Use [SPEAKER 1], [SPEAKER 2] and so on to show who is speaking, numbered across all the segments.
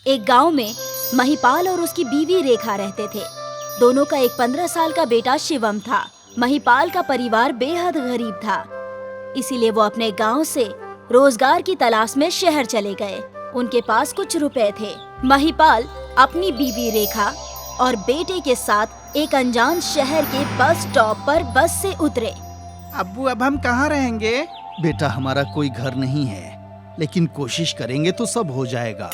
[SPEAKER 1] एक गांव में महिपाल और उसकी बीवी रेखा रहते थे। दोनों का एक 15 साल का बेटा शिवम था। महिपाल का परिवार बेहद गरीब था, इसीलिए वो अपने गांव से रोजगार की तलाश में शहर चले गए। उनके पास कुछ रुपए थे। महिपाल अपनी बीवी रेखा और बेटे के साथ एक अनजान शहर के बस स्टॉप पर बस से उतरे।
[SPEAKER 2] अब्बू, अब हम कहाँ रहेंगे?
[SPEAKER 3] बेटा, हमारा कोई घर नहीं है, लेकिन कोशिश करेंगे तो सब हो जाएगा।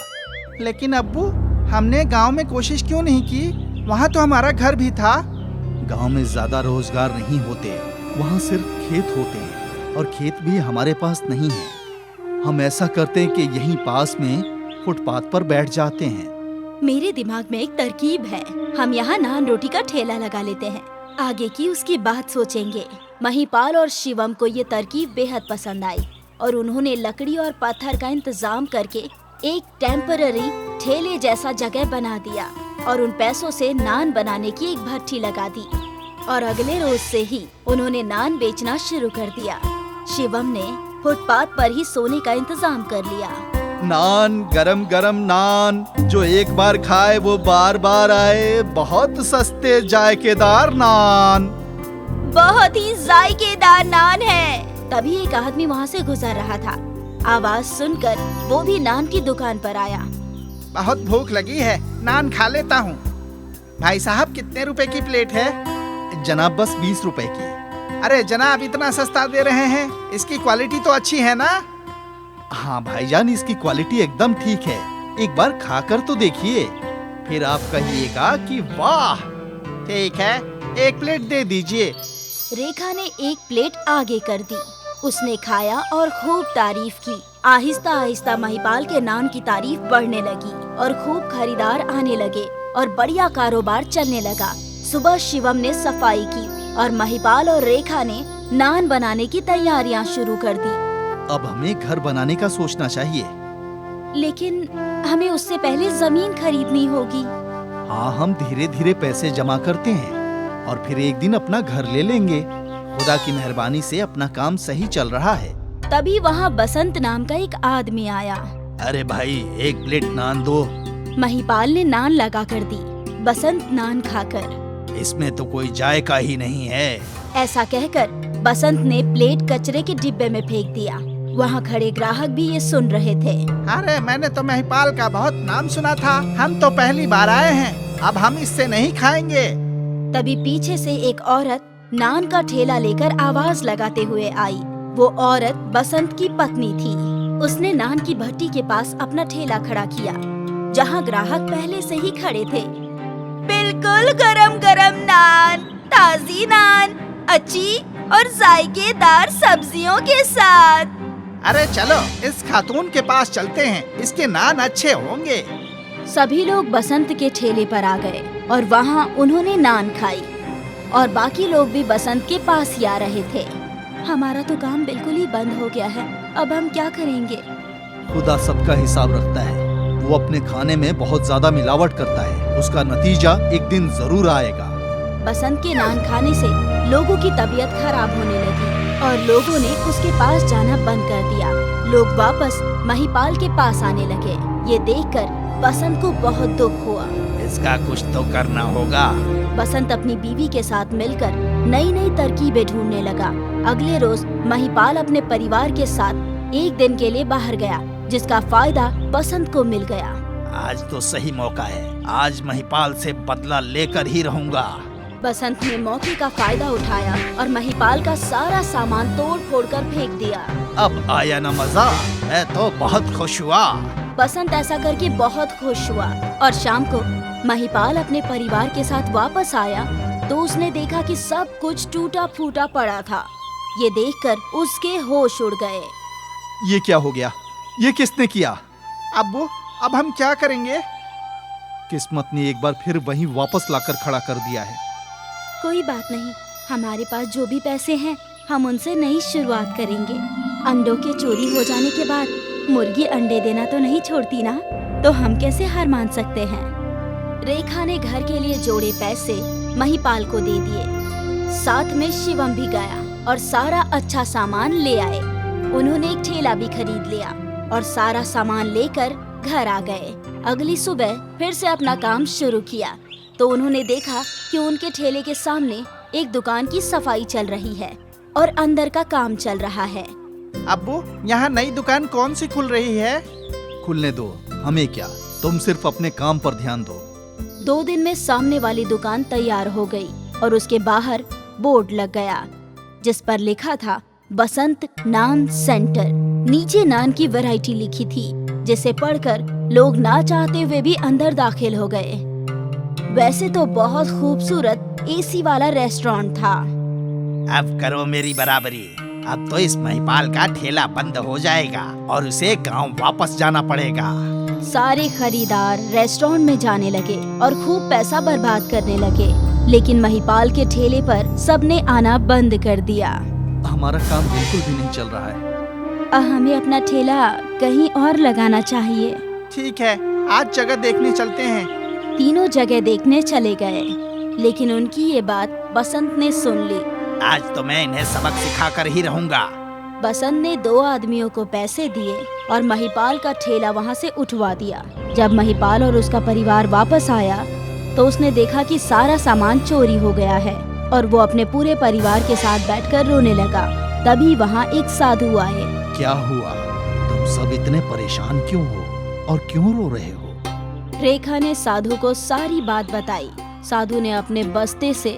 [SPEAKER 2] लेकिन अब्बू, हमने गांव में कोशिश क्यों नहीं की? वहाँ तो हमारा घर भी था।
[SPEAKER 3] गांव में ज्यादा रोजगार नहीं होते, वहाँ सिर्फ खेत होते हैं और खेत भी हमारे पास नहीं है। हम ऐसा करते हैं कि यहीं पास में फुटपाथ पर बैठ जाते हैं।
[SPEAKER 1] मेरे दिमाग में एक तरकीब है। हम यहाँ नान रोटी का ठेला लगा लेते हैं, आगे की उसकी बात सोचेंगे। महिपाल और शिवम को ये तरकीब बेहद पसंद आई और उन्होंने लकड़ी और पत्थर का इंतजाम करके एक टेम्पररी ठेले जैसा जगह बना दिया और उन पैसों से नान बनाने की एक भट्ठी लगा दी और अगले रोज से ही उन्होंने नान बेचना शुरू कर दिया। शिवम ने फुटपाथ पर ही सोने का इंतजाम कर लिया।
[SPEAKER 3] नान, गरम गरम नान, जो एक बार खाए वो बार बार आए। बहुत सस्ते जायकेदार नान।
[SPEAKER 1] बहुत ही जायकेदार नान है। तभी एक आदमी वहाँ से गुजर रहा था। आवाज सुनकर वो भी नान की दुकान पर आया।
[SPEAKER 2] बहुत भूख लगी है, नान खा लेता हूँ। भाई साहब, कितने रुपए की प्लेट है?
[SPEAKER 3] जनाब, बस 20 रुपए की।
[SPEAKER 2] अरे जनाब, इतना सस्ता दे रहे हैं, इसकी क्वालिटी तो अच्छी है ना?
[SPEAKER 3] हाँ भाईजान, इसकी क्वालिटी एकदम ठीक है। एक बार खाकर तो देखिए, फिर आप कहिएगा कि वाह।
[SPEAKER 2] ठीक है, एक प्लेट दे दीजिए।
[SPEAKER 1] रेखा ने एक प्लेट आगे कर दी। उसने खाया और खूब तारीफ की। आहिस्ता आहिस्ता महिपाल के नान की तारीफ बढ़ने लगी और खूब खरीदार आने लगे और बढ़िया कारोबार चलने लगा। सुबह शिवम ने सफाई की और महिपाल और रेखा ने नान बनाने की तैयारियां शुरू कर दी।
[SPEAKER 3] अब हमें घर बनाने का सोचना चाहिए।
[SPEAKER 1] लेकिन हमें उससे पहले जमीन खरीदनी होगी।
[SPEAKER 3] हाँ, हम धीरे धीरे पैसे जमा करते हैं और फिर एक दिन अपना घर ले लेंगे। खुदा की मेहरबानी से अपना काम सही चल रहा है।
[SPEAKER 1] तभी वहाँ बसंत नाम का एक आदमी आया।
[SPEAKER 3] अरे भाई, एक प्लेट नान दो।
[SPEAKER 1] महिपाल ने नान लगा कर दी। बसंत नान खाकर,
[SPEAKER 3] इसमें तो कोई जायका ही नहीं है।
[SPEAKER 1] ऐसा कहकर बसंत ने प्लेट कचरे के डिब्बे में फेंक दिया। वहाँ खड़े ग्राहक भी ये सुन रहे थे।
[SPEAKER 2] अरे, मैंने तो महिपाल का बहुत नाम सुना था। हम तो पहली बार आए हैं, अब हम इससे नहीं खाएंगे।
[SPEAKER 1] तभी पीछे से एक औरत नान का ठेला लेकर आवाज लगाते हुए आई। वो औरत बसंत की पत्नी थी। उसने नान की भट्टी के पास अपना ठेला खड़ा किया, जहाँ ग्राहक पहले से ही खड़े थे। बिल्कुल गरम गरम नान, ताजी नान, अच्छी और जायकेदार सब्जियों के साथ।
[SPEAKER 2] अरे चलो, इस खातून के पास चलते हैं, इसके नान अच्छे होंगे।
[SPEAKER 1] सभी लोग बसंत के ठेले पर आ गए और वहाँ उन्होंने नान खाई और बाकी लोग भी बसंत के पास ही आ रहे थे। हमारा तो काम बिल्कुल ही बंद हो गया है, अब हम क्या करेंगे?
[SPEAKER 3] खुदा सबका हिसाब रखता है। वो अपने खाने में बहुत ज्यादा मिलावट करता है, उसका नतीजा एक दिन जरूर आएगा।
[SPEAKER 1] बसंत के नान खाने से लोगों की तबीयत खराब होने लगी और लोगों ने उसके पास जाना बंद कर दिया। लोग वापस महिपाल के पास आने लगे। ये देखकर बसंत को बहुत दुख हुआ।
[SPEAKER 3] इसका कुछ तो करना होगा।
[SPEAKER 1] बसंत अपनी बीवी के साथ मिलकर नई नई तरकीबें ढूंढने लगा। अगले रोज महिपाल अपने परिवार के साथ एक दिन के लिए बाहर गया, जिसका फायदा बसंत को मिल गया।
[SPEAKER 3] आज तो सही मौका है, आज महिपाल से बदला लेकर ही रहूंगा।
[SPEAKER 1] बसंत ने मौके का फायदा उठाया और महिपाल का सारा सामान तोड़ फोड़ कर फेंक दिया।
[SPEAKER 3] अब आया ना मजा, मैं तो बहुत खुश हुआ।
[SPEAKER 1] बसंत ऐसा करके बहुत खुश हुआ और शाम को महिपाल अपने परिवार के साथ वापस आया तो उसने देखा कि सब कुछ टूटा फूटा पड़ा था। ये देखकर उसके होश उड़ गए।
[SPEAKER 3] ये क्या हो गया? ये किसने किया?
[SPEAKER 2] अब्बू, अब हम क्या करेंगे?
[SPEAKER 3] किस्मत ने एक बार फिर वहीं वापस लाकर खड़ा कर दिया है।
[SPEAKER 1] कोई बात नहीं, हमारे पास जो भी पैसे हैं हम उनसे नई शुरुआत करेंगे। अंडों के चोरी हो जाने के बाद मुर्गी अंडे देना तो नहीं छोड़ती ना, तो हम कैसे हार मान सकते हैं? रेखा ने घर के लिए जोड़े पैसे महिपाल को दे दिए। साथ में शिवम भी गया और सारा अच्छा सामान ले आए। उन्होंने एक ठेला भी खरीद लिया और सारा सामान लेकर घर आ गए। अगली सुबह फिर से अपना काम शुरू किया तो उन्होंने देखा कि उनके ठेले के सामने एक दुकान की सफाई चल रही है और अंदर का काम चल रहा है।
[SPEAKER 2] अब्बू, यहाँ नई दुकान कौन सी खुल रही है?
[SPEAKER 3] खुलने दो, हमें क्या, तुम सिर्फ अपने काम पर ध्यान दो।
[SPEAKER 1] 2 दिन में सामने वाली दुकान तैयार हो गई और उसके बाहर बोर्ड लग गया जिस पर लिखा था बसंत नान सेंटर। नीचे नान की वैरायटी लिखी थी जिसे पढ़कर लोग ना चाहते हुए भी अंदर दाखिल हो गए। वैसे तो बहुत खूबसूरत एसी वाला रेस्टोरेंट था।
[SPEAKER 2] अब करो मेरी बराबरी, अब तो इस महिपाल का ठेला बंद हो जाएगा और उसे गांव वापस जाना पड़ेगा।
[SPEAKER 1] सारे खरीदार रेस्टोरेंट में जाने लगे और खूब पैसा बर्बाद करने लगे, लेकिन महिपाल के ठेले पर सबने आना बंद कर दिया।
[SPEAKER 3] हमारा काम बिल्कुल भी नहीं चल रहा है।
[SPEAKER 1] हमें अपना ठेला कहीं और लगाना चाहिए।
[SPEAKER 2] ठीक है, आज जगह देखने चलते हैं।
[SPEAKER 1] तीनों जगह देखने चले गए, लेकिन उनकी ये बात बसंत ने सुन ली।
[SPEAKER 2] आज तो मैं इन्हें सबक सिखा कर ही रहूंगा।
[SPEAKER 1] बसंत ने 2 आदमियों को पैसे दिए और महिपाल का ठेला वहाँ से उठवा दिया। जब महिपाल और उसका परिवार वापस आया तो उसने देखा कि सारा सामान चोरी हो गया है और वो अपने पूरे परिवार के साथ बैठकर रोने लगा। तभी वहाँ एक साधु आए।
[SPEAKER 3] क्या हुआ? तुम सब इतने परेशान क्यों हो और क्यों रो रहे हो?
[SPEAKER 1] रेखा ने साधु को सारी बात बताई। साधु ने अपने बस्ते से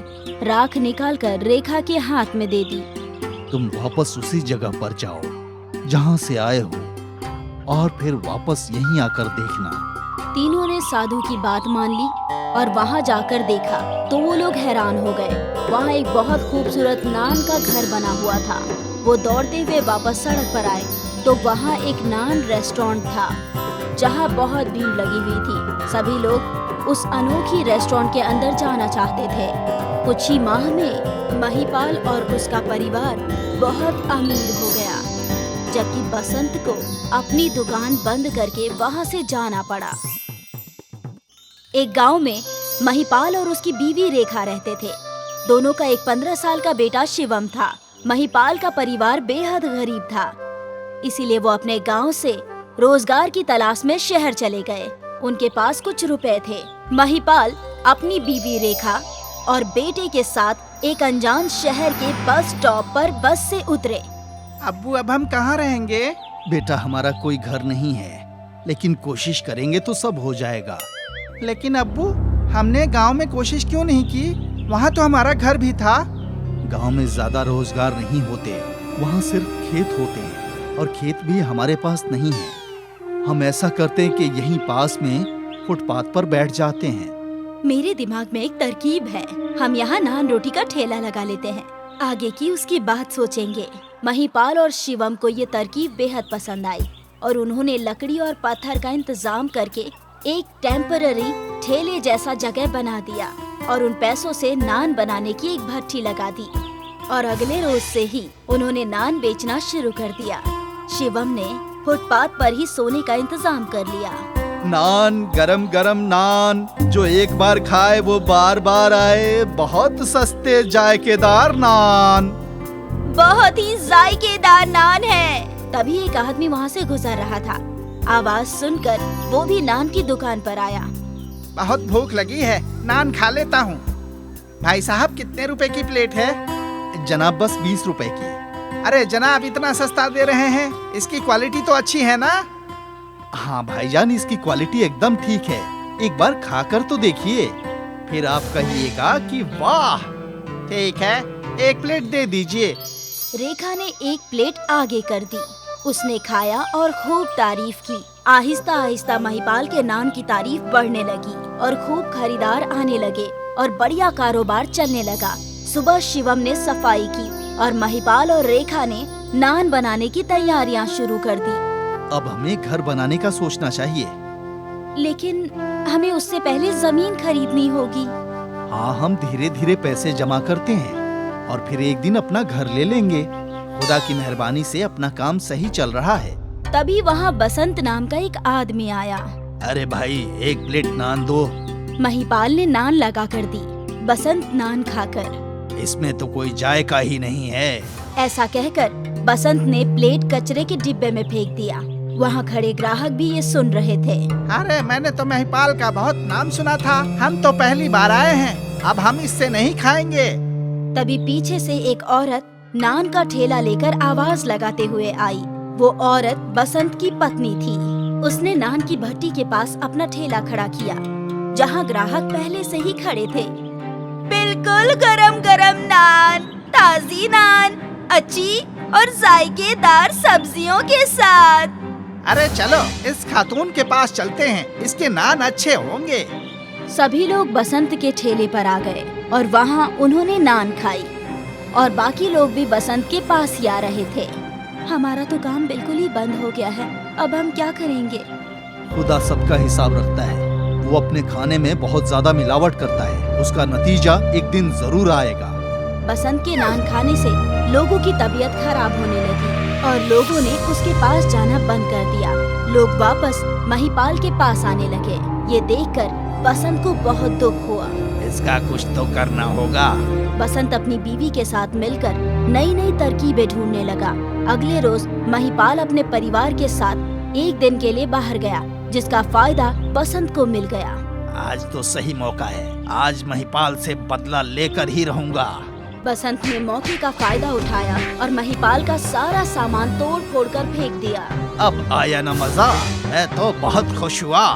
[SPEAKER 1] राख निकालकर रेखा के हाथ में दे दी।
[SPEAKER 3] तुम वापस उसी जगह पर जाओ जहाँ से आए हो और फिर वापस यहीं आकर देखना।
[SPEAKER 1] तीनों ने साधु की बात मान ली और वहाँ जाकर देखा तो वो लोग हैरान हो गए। वहाँ एक बहुत खूबसूरत नान का घर बना हुआ था। वो दौड़ते हुए वापस सड़क पर आए तो वहाँ एक नान रेस्टोरेंट था जहाँ बहुत भीड़ लगी हुई थी। सभी लोग उस अनोखी रेस्टोरेंट के अंदर जाना चाहते थे। कुछ ही माह में महिपाल और उसका परिवार बहुत अमीर हो गया, जबकि बसंत को अपनी दुकान बंद करके वहाँ से जाना पड़ा। एक गांव में महिपाल और उसकी बीवी रेखा रहते थे। दोनों का एक 15 साल का बेटा शिवम था। महिपाल का परिवार बेहद गरीब था, इसीलिए वो अपने गांव से रोजगार की तलाश में शहर चले गए। उनके पास कुछ रुपए थे। महिपाल अपनी बीवी रेखा और बेटे के साथ एक अनजान शहर के बस स्टॉप पर बस से उतरे।
[SPEAKER 2] अब्बू, अब हम कहाँ रहेंगे?
[SPEAKER 3] बेटा, हमारा कोई घर नहीं है, लेकिन कोशिश करेंगे तो सब हो जाएगा।
[SPEAKER 2] लेकिन अब्बू, हमने गांव में कोशिश क्यों नहीं की? वहाँ तो हमारा घर भी था।
[SPEAKER 3] गांव में ज्यादा रोजगार नहीं होते, वहाँ सिर्फ खेत होते हैं और खेत भी हमारे पास नहीं है। हम ऐसा करते हैं कि यहीं पास में फुटपाथ पर बैठ जाते हैं।
[SPEAKER 1] मेरे दिमाग में एक तरकीब है। हम यहाँ नान रोटी का ठेला लगा लेते हैं। आगे की उसकी बात सोचेंगे। महिपाल और शिवम को ये तरकीब बेहद पसंद आई और उन्होंने लकड़ी और पत्थर का इंतजाम करके एक टेम्पररी ठेले जैसा जगह बना दिया और उन पैसों से नान बनाने की एक भट्ठी लगा दी और अगले रोज से ही उन्होंने नान बेचना शुरू कर दिया। शिवम ने फुटपाथ पर ही सोने का इंतजाम कर लिया।
[SPEAKER 3] नान, गरम गरम नान, जो एक बार खाए वो बार बार आए। बहुत सस्ते जायकेदार नान।
[SPEAKER 1] बहुत ही जायकेदार नान है। तभी एक आदमी वहाँ से गुजर रहा था। आवाज सुनकर वो भी नान की दुकान पर आया।
[SPEAKER 2] बहुत भूख लगी है, नान खा लेता हूँ। भाई साहब, कितने रुपए की प्लेट है?
[SPEAKER 3] जनाब, बस 20 रुपए की।
[SPEAKER 2] अरे जनाब, इतना सस्ता दे रहे हैं, इसकी क्वालिटी तो अच्छी है ना?
[SPEAKER 3] हाँ भाईजान, इसकी क्वालिटी एकदम ठीक है। एक बार खाकर तो देखिए, फिर आप कहिएगा कि वाह।
[SPEAKER 2] ठीक है, 1 प्लेट दे दीजिए।
[SPEAKER 1] रेखा ने 1 प्लेट आगे कर दी। उसने खाया और खूब तारीफ की। आहिस्ता आहिस्ता महिपाल के नान की तारीफ बढ़ने लगी और खूब खरीदार आने लगे और बढ़िया कारोबार चलने लगा। सुबह शिवम ने सफाई की और महिपाल और रेखा ने नान बनाने की तैयारियां शुरू कर दी।
[SPEAKER 3] अब हमें घर बनाने का सोचना चाहिए।
[SPEAKER 1] लेकिन हमें उससे पहले जमीन खरीदनी होगी।
[SPEAKER 3] हाँ, हम धीरे धीरे पैसे जमा करते हैं और फिर एक दिन अपना घर ले लेंगे। खुदा की मेहरबानी से अपना काम सही चल रहा है।
[SPEAKER 1] तभी वहाँ बसंत नाम का एक आदमी आया।
[SPEAKER 3] अरे भाई, 1 प्लेट नान दो।
[SPEAKER 1] महिपाल ने नान लगा कर दी। बसंत नान खाकर,
[SPEAKER 3] इसमें तो कोई जायका ही नहीं है।
[SPEAKER 1] ऐसा कहकर बसंत ने प्लेट कचरे के डिब्बे में फेंक दिया। वहाँ खड़े ग्राहक भी ये सुन रहे थे।
[SPEAKER 2] अरे मैंने तो महिपाल का बहुत नाम सुना था। हम तो पहली बार आए हैं, अब हम इससे नहीं खाएंगे।
[SPEAKER 1] तभी पीछे से एक औरत नान का ठेला लेकर आवाज लगाते हुए आई। वो औरत बसंत की पत्नी थी। उसने नान की भट्टी के पास अपना ठेला खड़ा किया, जहाँ ग्राहक पहले से ही खड़े थे। बिल्कुल गरम गरम नान, ताजी नान, अच्छी और जायकेदार सब्जियों के साथ।
[SPEAKER 2] अरे चलो इस खातून के पास चलते हैं, इसके नान अच्छे होंगे।
[SPEAKER 1] सभी लोग बसंत के ठेले पर आ गए और वहाँ उन्होंने नान खाई और बाकी लोग भी बसंत के पास ही आ रहे थे। हमारा तो काम बिल्कुल ही बंद हो गया है, अब हम क्या करेंगे?
[SPEAKER 3] खुदा सबका हिसाब रखता है। वो अपने खाने में बहुत ज्यादा मिलावट करता है, उसका नतीजा एक दिन जरूर आएगा।
[SPEAKER 1] बसंत के नान खाने से लोगों की तबीयत खराब होने लगी और लोगों ने उसके पास जाना बंद कर दिया। लोग वापस महिपाल के पास आने लगे। ये देखकर बसंत को बहुत दुख हुआ।
[SPEAKER 2] इसका कुछ तो करना होगा।
[SPEAKER 1] बसंत अपनी बीवी के साथ मिलकर नई नई तरकीबें ढूंढने लगा। अगले रोज महिपाल अपने परिवार के साथ एक दिन के लिए बाहर गया, जिसका फायदा बसंत को मिल गया।
[SPEAKER 2] आज तो सही मौका है, आज महिपाल से बदला लेकर ही रहूंगा।
[SPEAKER 1] बसंत ने मौके का फायदा उठाया और महिपाल का सारा सामान तोड़ फोड़ कर फेंक दिया।
[SPEAKER 2] अब आया ना मजा, मैं तो बहुत खुश हुआ।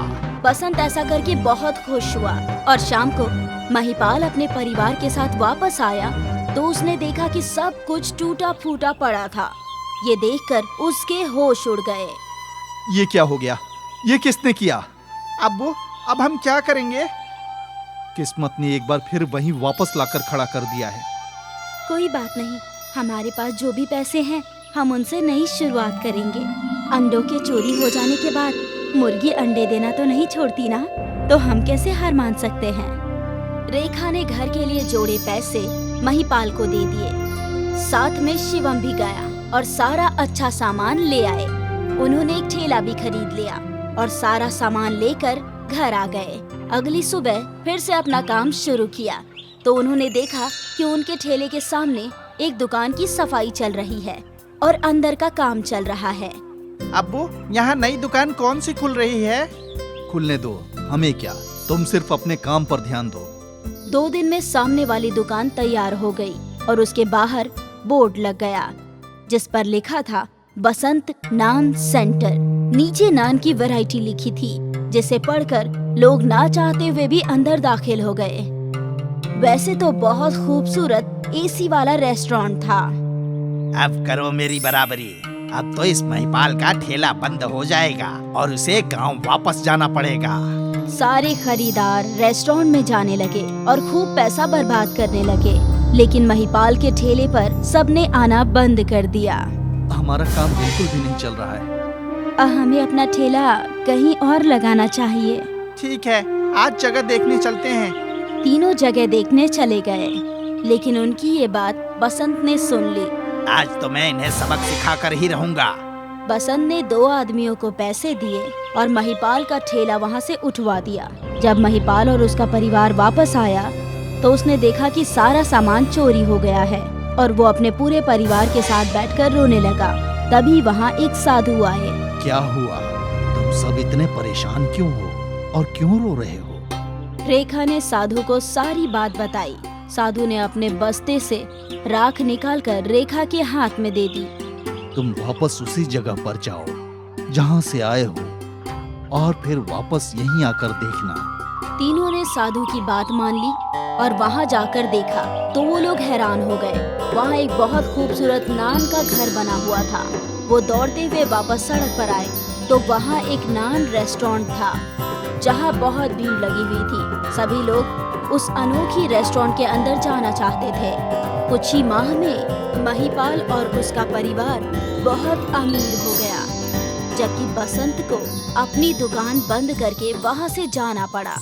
[SPEAKER 1] बसंत ऐसा करके बहुत खुश हुआ और शाम को महिपाल अपने परिवार के साथ वापस आया तो उसने देखा कि सब कुछ टूटा फूटा पड़ा था। ये देखकर उसके होश उड़ गए।
[SPEAKER 3] ये क्या हो गया? ये किसने किया?
[SPEAKER 2] अब्बू, अब हम क्या करेंगे?
[SPEAKER 3] किस्मत ने एक बार फिर वहीं वापस लाकर खड़ा कर दिया है।
[SPEAKER 1] कोई बात नहीं, हमारे पास जो भी पैसे हैं हम उनसे नई शुरुआत करेंगे। अंडों के चोरी हो जाने के बाद मुर्गी अंडे देना तो नहीं छोड़ती ना, तो हम कैसे हार मान सकते हैं? रेखा ने घर के लिए जोड़े पैसे महिपाल को दे दिए। साथ में शिवम भी गया और सारा अच्छा सामान ले आए। उन्होंने एक ठेला भी खरीद लिया और सारा सामान लेकर घर आ गए। अगली सुबह फिर से अपना काम शुरू किया तो उन्होंने देखा कि उनके ठेले के सामने एक दुकान की सफाई चल रही है और अंदर का काम चल रहा है।
[SPEAKER 2] अब्बू, यहाँ नई दुकान कौन सी खुल रही है?
[SPEAKER 3] खुलने दो, हमें क्या, तुम सिर्फ अपने काम पर ध्यान दो।
[SPEAKER 1] 2 दिन में सामने वाली दुकान तैयार हो गई और उसके बाहर बोर्ड लग गया जिस पर लिखा था बसंत नान सेंटर। नीचे नान की वैरायटी लिखी थी जिसे पढ़कर लोग ना चाहते हुए भी अंदर दाखिल हो गए। वैसे तो बहुत खूबसूरत एसी वाला रेस्टोरेंट था।
[SPEAKER 2] अब करो मेरी बराबरी, अब तो इस महिपाल का ठेला बंद हो जाएगा और उसे गांव वापस जाना पड़ेगा।
[SPEAKER 1] सारे खरीदार रेस्टोरेंट में जाने लगे और खूब पैसा बर्बाद करने लगे, लेकिन महिपाल के ठेले पर सबने आना बंद कर दिया।
[SPEAKER 3] हमारा काम बिल्कुल भी नहीं चल रहा है।
[SPEAKER 1] हमें अपना ठेला कहीं और लगाना चाहिए।
[SPEAKER 2] ठीक है, आज जगह देखने चलते हैं।
[SPEAKER 1] तीनों जगह देखने चले गए, लेकिन उनकी ये बात बसंत ने सुन ली।
[SPEAKER 2] आज तो मैं इन्हें सबक सिखाकर ही रहूंगा।
[SPEAKER 1] बसंत ने 2 आदमियों को पैसे दिए और महिपाल का ठेला वहाँ से उठवा दिया। जब महिपाल और उसका परिवार वापस आया तो उसने देखा कि सारा सामान चोरी हो गया है और वो अपने पूरे परिवार के साथ बैठकर रोने लगा। तभी वहाँ एक साधु आए।
[SPEAKER 3] क्या हुआ? तुम सब इतने परेशान क्यों हो और क्यों रो रहे हो?
[SPEAKER 1] रेखा ने साधु को सारी बात बताई। साधु ने अपने बस्ते से राख निकालकर रेखा के हाथ में दे दी।
[SPEAKER 3] तुम वापस उसी जगह पर जाओ जहाँ से आए हो और फिर वापस यहीं आकर देखना।
[SPEAKER 1] तीनों ने साधु की बात मान ली और वहाँ जाकर देखा तो वो लोग हैरान हो गए। वहाँ एक बहुत खूबसूरत नान का घर बना हुआ था। वो दौड़ते हुए वापस सड़क पर आए तो वहाँ एक नान रेस्टोरेंट था जहाँ बहुत भीड़ लगी हुई थी। सभी लोग उस अनोखी रेस्टोरेंट के अंदर जाना चाहते थे। कुछ ही माह में महिपाल और उसका परिवार बहुत अमीर हो गया, जबकि बसंत को अपनी दुकान बंद करके वहाँ से जाना पड़ा।